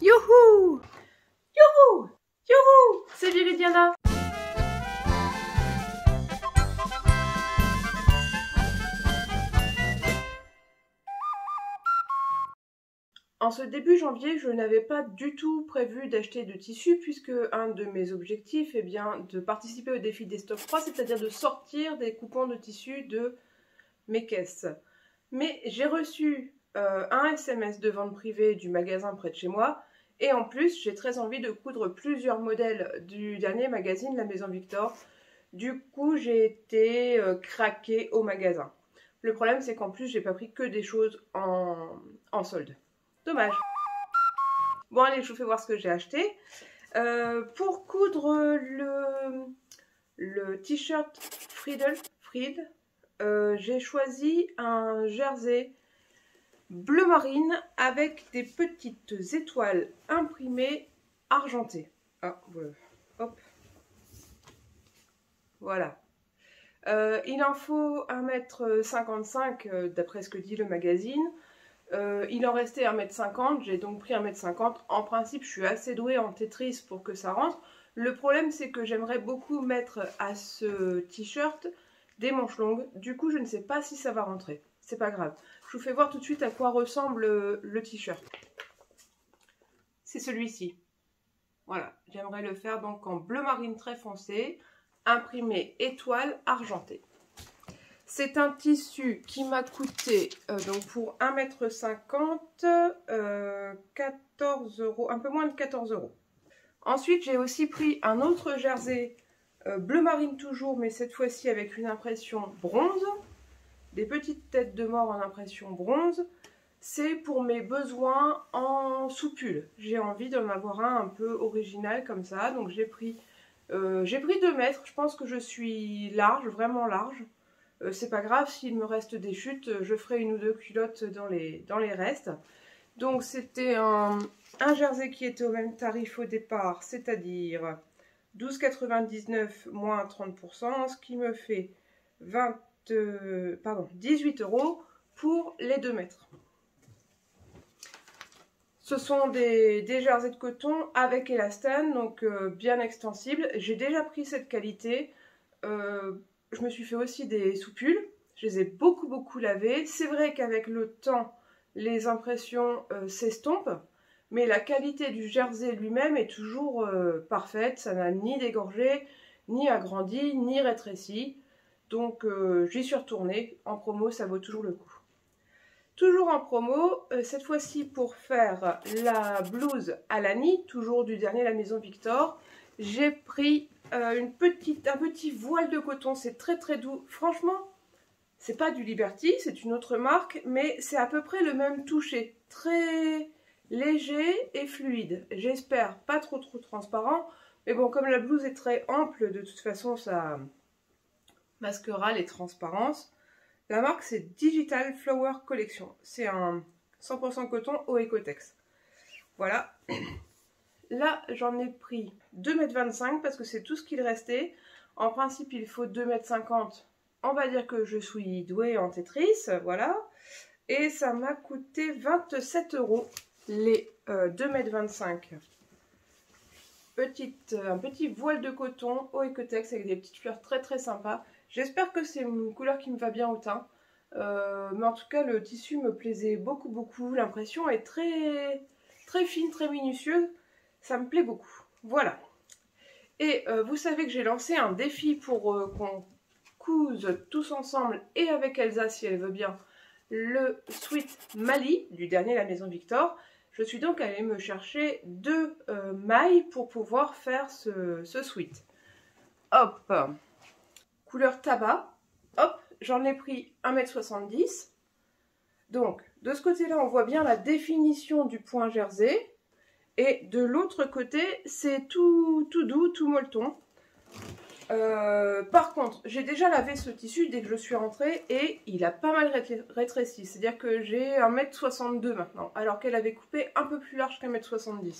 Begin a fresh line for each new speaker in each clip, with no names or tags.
Youhou! Youhou! Youhou! C'est Viridiana! En ce début janvier, je n'avais pas du tout prévu d'acheter de tissu puisque un de mes objectifs est bien de participer au défi des stocks froids, c'est-à-dire de sortir des coupons de tissu de mes caisses. Mais j'ai reçu un SMS de vente privée du magasin près de chez moi et en plus j'ai très envie de coudre plusieurs modèles du dernier magazine La Maison Victor. Du coup j'ai été craquée au magasin. Le problème c'est qu'en plus j'ai pas pris que des choses en solde. Dommage. Bon allez, je vous fais voir ce que j'ai acheté. Pour coudre le t-shirt Fried, j'ai choisi un jersey bleu marine avec des petites étoiles imprimées argentées. Ah, voilà. Hop. Voilà. Il en faut 1,55 m d'après ce que dit le magazine. Il en restait 1,50 m, j'ai donc pris 1,50 m. En principe, je suis assez douée en Tetris pour que ça rentre. Le problème, c'est que j'aimerais beaucoup mettre à ce t-shirt des manches longues. Du coup, je ne sais pas si ça va rentrer. C'est pas grave. Je vous fais voir tout de suite à quoi ressemble le t-shirt. C'est celui-ci. Voilà, j'aimerais le faire donc en bleu marine très foncé, imprimé étoile argentée. C'est un tissu qui m'a coûté, donc pour 1,50 m, 14 €, un peu moins de 14 €. Ensuite, j'ai aussi pris un autre jersey bleu marine toujours, mais cette fois-ci avec une impression bronze. Des petites têtes de mort en impression bronze. C'est pour mes besoins en sous-pull. J'ai envie d'en avoir un peu original comme ça, donc j'ai pris 2 mètres. Je pense que je suis large, vraiment large. C'est pas grave, s'il me reste des chutes, je ferai 1 ou 2 culottes dans les restes. Donc c'était un jersey qui était au même tarif au départ, c'est-à-dire 12,99 moins 30%, ce qui me fait 18 € pour les 2 mètres. Ce sont des jerseys de coton avec élastane, donc bien extensibles. J'ai déjà pris cette qualité. Je me suis fait aussi des sous-pulls, je les ai beaucoup lavés. C'est vrai qu'avec le temps, les impressions s'estompent, mais la qualité du jersey lui-même est toujours parfaite. Ça n'a ni dégorgé, ni agrandi, ni rétréci. Donc j'y suis retournée. En promo, ça vaut toujours le coup. Toujours en promo, cette fois-ci pour faire la blouse Alani, toujours du dernier La Maison Victor, j'ai pris un petit voile de coton. C'est très doux. Franchement, c'est pas du Liberty, c'est une autre marque, mais c'est à peu près le même toucher. Très léger et fluide. J'espère pas trop transparent. Mais bon, comme la blouse est très ample, de toute façon, ça masquera les transparences. La marque, c'est Digital Flower Collection. C'est un 100% coton au Ecotex. Voilà. Là, j'en ai pris 2,25 m parce que c'est tout ce qu'il restait. En principe, il faut 2,50 m. On va dire que je suis douée en Tetris, voilà. Et ça m'a coûté 27 € les 2,25 m. Un petit voile de coton au Ecotex avec des petites fleurs très sympas. J'espère que c'est une couleur qui me va bien au teint. Mais en tout cas, le tissu me plaisait beaucoup. L'impression est très fine, très minutieuse. Ça me plaît beaucoup. Voilà. Et vous savez que j'ai lancé un défi pour qu'on couse tous ensemble et avec Elsa, si elle veut bien, le sweat Mali du dernier La Maison Victor. Je suis donc allée me chercher 2 mailles pour pouvoir faire ce sweat. Hop, couleur tabac. Hop, j'en ai pris 1,70 m. Donc, de ce côté-là, on voit bien la définition du point jersey. Et de l'autre côté, c'est tout doux, tout molleton. Par contre, j'ai déjà lavé ce tissu dès que je suis rentrée et il a pas mal rétréci. C'est-à-dire que j'ai 1,62 m maintenant, alors qu'elle avait coupé un peu plus large qu'1,70 m.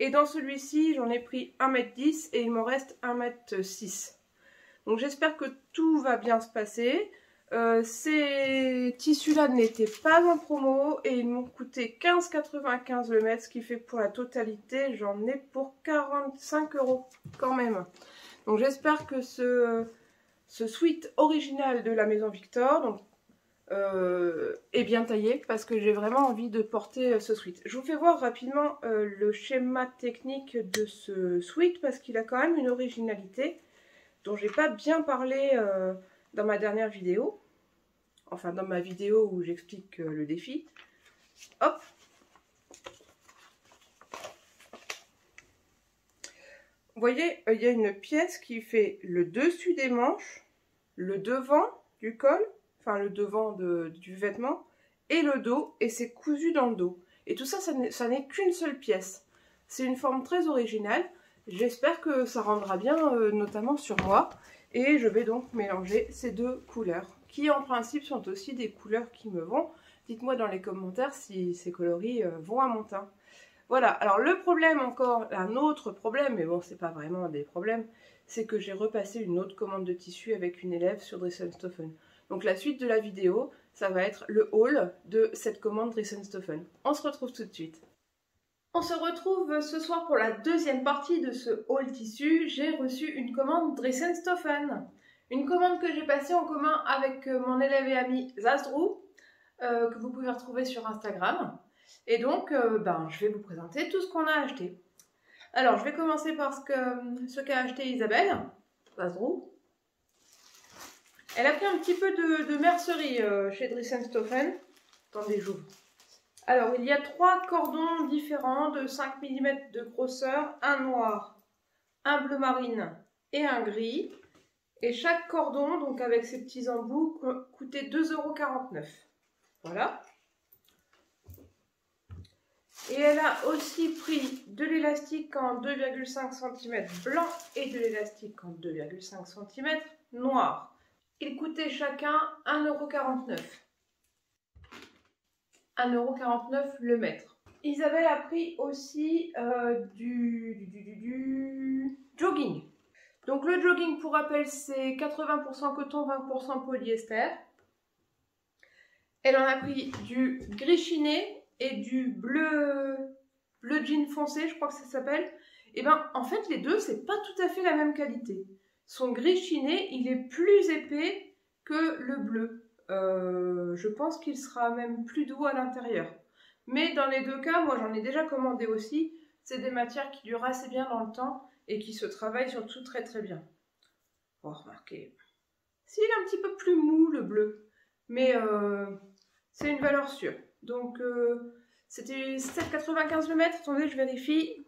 Et dans celui-ci, j'en ai pris 1,10 m et il m'en reste 1,06 m. Donc j'espère que tout va bien se passer. Ces tissus-là n'étaient pas en promo et ils m'ont coûté 15,95 le mètre, ce qui fait que pour la totalité, j'en ai pour 45 € quand même. Donc j'espère que ce sweat original de la Maison Victor donc, est bien taillé parce que j'ai vraiment envie de porter ce sweat. Je vous fais voir rapidement le schéma technique de ce sweat parce qu'il a quand même une originalité dont j'ai pas bien parlé dans ma dernière vidéo. Enfin, dans ma vidéo où j'explique le défi. Hop. Vous voyez, il y a une pièce qui fait le dessus des manches, le devant du col, enfin le devant du vêtement, et le dos, et c'est cousu dans le dos. Et tout ça, ça n'est qu'une seule pièce. C'est une forme très originale. J'espère que ça rendra bien, notamment sur moi. Et je vais donc mélanger ces deux couleurs, qui en principe sont aussi des couleurs qui me vont. Dites-moi dans les commentaires si ces coloris vont à mon teint. Voilà, alors le problème encore, un autre problème, mais bon c'est pas vraiment des problèmes, c'est que j'ai repassé une autre commande de tissu avec une élève sur Dress & Stoffen. Donc la suite de la vidéo, ça va être le haul de cette commande Dress & Stoffen. On se retrouve tout de suite. On se retrouve ce soir pour la deuxième partie de ce haul tissu. J'ai reçu une commande Dress & Stoffen. Une commande que j'ai passée en commun avec mon élève et ami Zazdrou, que vous pouvez retrouver sur Instagram. Et donc, je vais vous présenter tout ce qu'on a acheté. Alors, je vais commencer par ce qu'a acheté Isabelle Zazdrou. Elle a pris un petit peu de mercerie chez Dress & Stoffen. Attendez, j'ouvre. Alors, il y a 3 cordons différents de 5 mm de grosseur, un noir, un bleu marine et un gris. Et chaque cordon, donc avec ses petits embouts, coûtait 2,49 €. Voilà. Et elle a aussi pris de l'élastique en 2,5 cm blanc et de l'élastique en 2,5 cm noir. Ils coûtaient chacun 1,49 €. 1,49 € le mètre. Isabelle a pris aussi du jogging. Donc le jogging, pour rappel, c'est 80% coton, 20% polyester. Elle en a pris du gris chiné et du bleu jean foncé, je crois que ça s'appelle. Et ben en fait les deux, c'est pas tout à fait la même qualité. Son gris chiné, il est plus épais que le bleu. Je pense qu'il sera même plus doux à l'intérieur. Mais dans les deux cas, moi j'en ai déjà commandé aussi. C'est des matières qui durent assez bien dans le temps et qui se travaillent surtout très très bien. Oh, remarquez. S'il est un petit peu plus mou le bleu, mais c'est une valeur sûre. Donc c'était 7,95 le mètre. Attendez, je vérifie.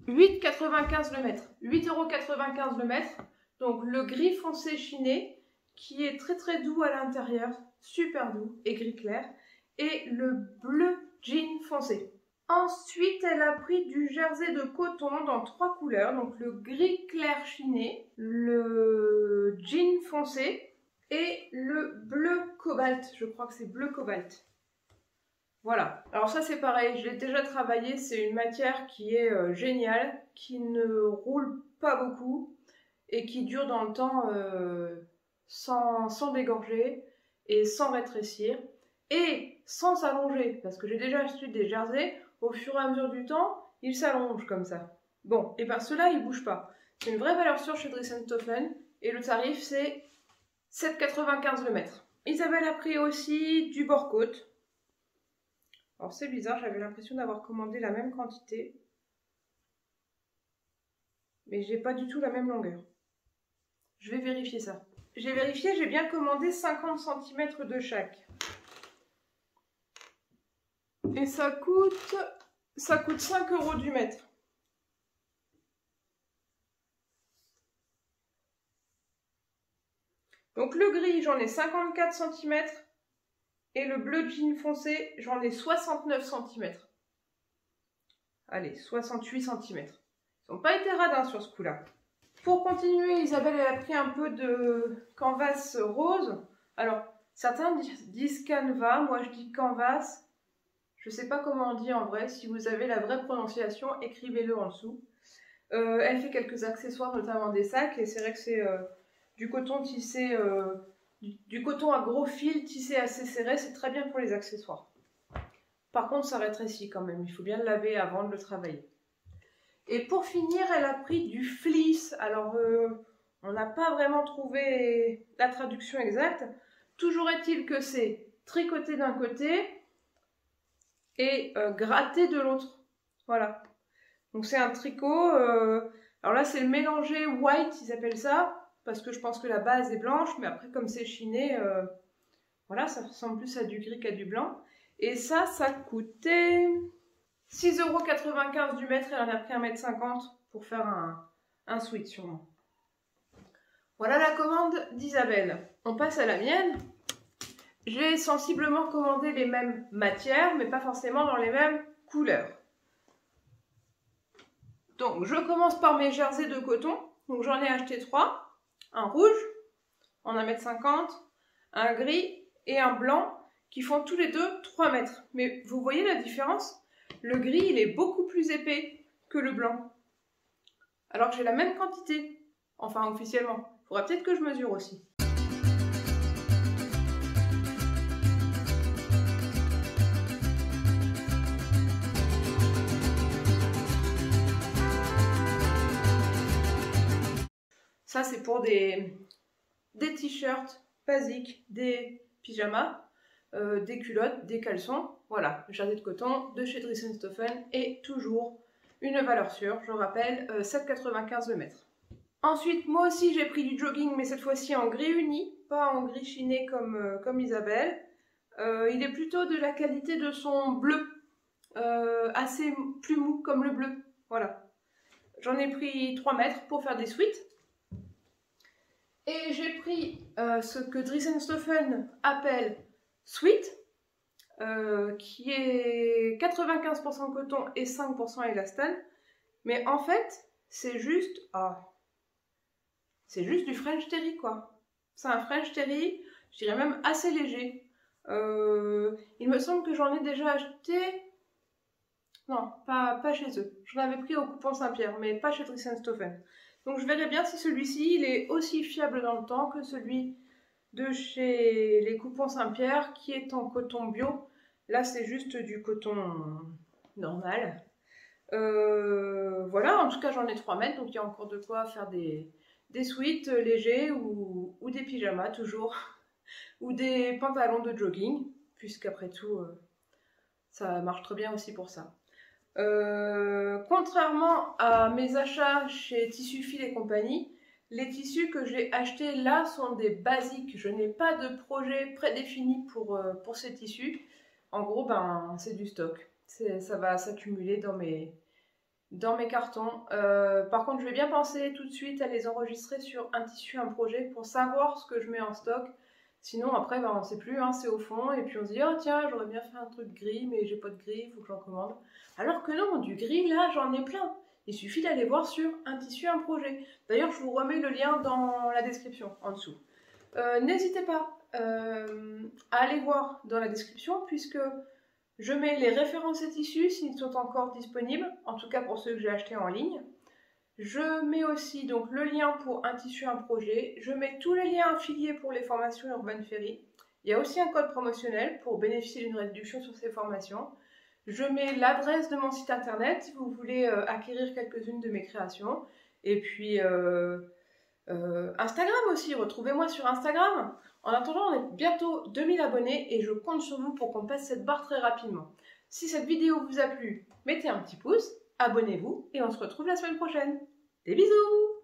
8,95 le mètre. 8,95 € le mètre. Donc le gris foncé chiné, qui est très très doux à l'intérieur, super doux et gris clair, et le bleu jean foncé. Ensuite, elle a pris du jersey de coton dans 3 couleurs, donc le gris clair chiné, le jean foncé et le bleu cobalt, je crois que c'est bleu cobalt. Voilà, alors ça c'est pareil, je l'ai déjà travaillé, c'est une matière qui est géniale, qui ne roule pas beaucoup et qui dure dans le temps sans dégorger et sans rétrécir et sans s'allonger, parce que j'ai déjà acheté des jerseys, au fur et à mesure du temps, ils s'allongent comme ça. Bon, et bien ceux-là, ils ne bougent pas. C'est une vraie valeur sûre chez Dress & Stoffen et le tarif c'est 7,95 € le mètre. Isabelle a pris aussi du bord-côte. Alors c'est bizarre, j'avais l'impression d'avoir commandé la même quantité, mais j'ai pas du tout la même longueur. Je vais vérifier ça. J'ai vérifié, j'ai bien commandé 50 cm de chaque. Et ça coûte 5 € du mètre. Donc le gris, j'en ai 54 cm. Et le bleu jean foncé, j'en ai 69 cm. Allez, 68 cm. Ils n'ont pas été radins sur ce coup-là. Pour continuer, Isabelle elle a pris un peu de canvas rose. Alors, certains disent canvas, moi je dis canvas. Je ne sais pas comment on dit en vrai. Si vous avez la vraie prononciation, écrivez-le en dessous. Elle fait quelques accessoires, notamment des sacs. Et c'est vrai que du coton tissé, du coton à gros fil tissé assez serré, c'est très bien pour les accessoires. Par contre, ça rétrécit quand même, il faut bien le laver avant de le travailler. Et pour finir, elle a pris du fleece. Alors, on n'a pas vraiment trouvé la traduction exacte. Toujours est-il que c'est tricoté d'un côté et gratté de l'autre. Voilà. Donc c'est un tricot. Alors là, c'est le mélangé white, ils appellent ça, parce que je pense que la base est blanche, mais après, comme c'est chiné, voilà, ça ressemble plus à du gris qu'à du blanc. Et ça coûtait 6,95 € du mètre, et elle en a pris 1,50 m pour faire un sweat sûrement. Voilà la commande d'Isabelle. On passe à la mienne. J'ai sensiblement commandé les mêmes matières, mais pas forcément dans les mêmes couleurs. Donc je commence par mes jerseys de coton. Donc j'en ai acheté 3. Un rouge en 1,50 m, un gris et un blanc qui font tous les deux 3 mètres. Mais vous voyez la différence? Le gris, il est beaucoup plus épais que le blanc. Alors que j'ai la même quantité. Enfin, officiellement. Il faudra peut-être que je mesure aussi. Ça, c'est pour des t-shirts basiques, des pyjamas, des culottes, des caleçons. Voilà, le jersey de coton de chez Dries & Stephen et toujours une valeur sûre, je rappelle, 7,95 € le mètre. Ensuite, moi aussi j'ai pris du jogging, mais cette fois-ci en gris uni, pas en gris chiné comme Isabelle. Il est plutôt de la qualité de son bleu, assez plus mou comme le bleu. Voilà. J'en ai pris 3 mètres pour faire des sweats. Et j'ai pris ce que Dries & Stephen appelle sweat, qui est 95% coton et 5% élastane. Mais en fait, c'est juste... c'est juste du French terry, quoi. C'est un French terry, je dirais même assez léger. Il me semble que j'en ai déjà acheté... Non, pas chez eux. J'en avais pris au Coupon Saint-Pierre, mais pas chez Dries & Stephen. Donc je verrai bien si celui-ci, il est aussi fiable dans le temps que celui de chez les Coupons Saint-Pierre, qui est en coton bio. Là, c'est juste du coton normal. Voilà, en tout cas, j'en ai 3 mètres, donc il y a encore de quoi faire des sweats légers ou des pyjamas, toujours. Ou des pantalons de jogging, puisqu'après tout, ça marche très bien aussi pour ça. Contrairement à mes achats chez Tissu Fil et compagnie, les tissus que j'ai achetés là sont des basiques. Je n'ai pas de projet prédéfini pour ces tissus. En gros, ben, c'est du stock. Ça va s'accumuler dans mes cartons. Par contre, je vais bien penser tout de suite à les enregistrer sur un tissu, un projet, pour savoir ce que je mets en stock. Sinon, après, ben, on ne sait plus, hein, c'est au fond, et puis on se dit « Oh tiens, j'aurais bien fait un truc gris, mais j'ai pas de gris, il faut que j'en commande. » Alors que non, du gris, là, j'en ai plein. Il suffit d'aller voir sur un tissu, un projet. D'ailleurs, je vous remets le lien dans la description, en dessous. N'hésitez pas à aller voir dans la description, puisque je mets les références et tissus s'ils sont encore disponibles, en tout cas pour ceux que j'ai achetés en ligne. Je mets aussi donc le lien pour un tissu, un projet. Je mets tous les liens affiliés pour les formations Urban Ferry. Il y a aussi un code promotionnel pour bénéficier d'une réduction sur ces formations. Je mets l'adresse de mon site internet si vous voulez acquérir quelques-unes de mes créations. Et puis Instagram aussi, retrouvez-moi sur Instagram. En attendant, on est bientôt 2000 abonnés et je compte sur vous pour qu'on passe cette barre très rapidement. Si cette vidéo vous a plu, mettez un petit pouce. Abonnez-vous et on se retrouve la semaine prochaine. Des bisous!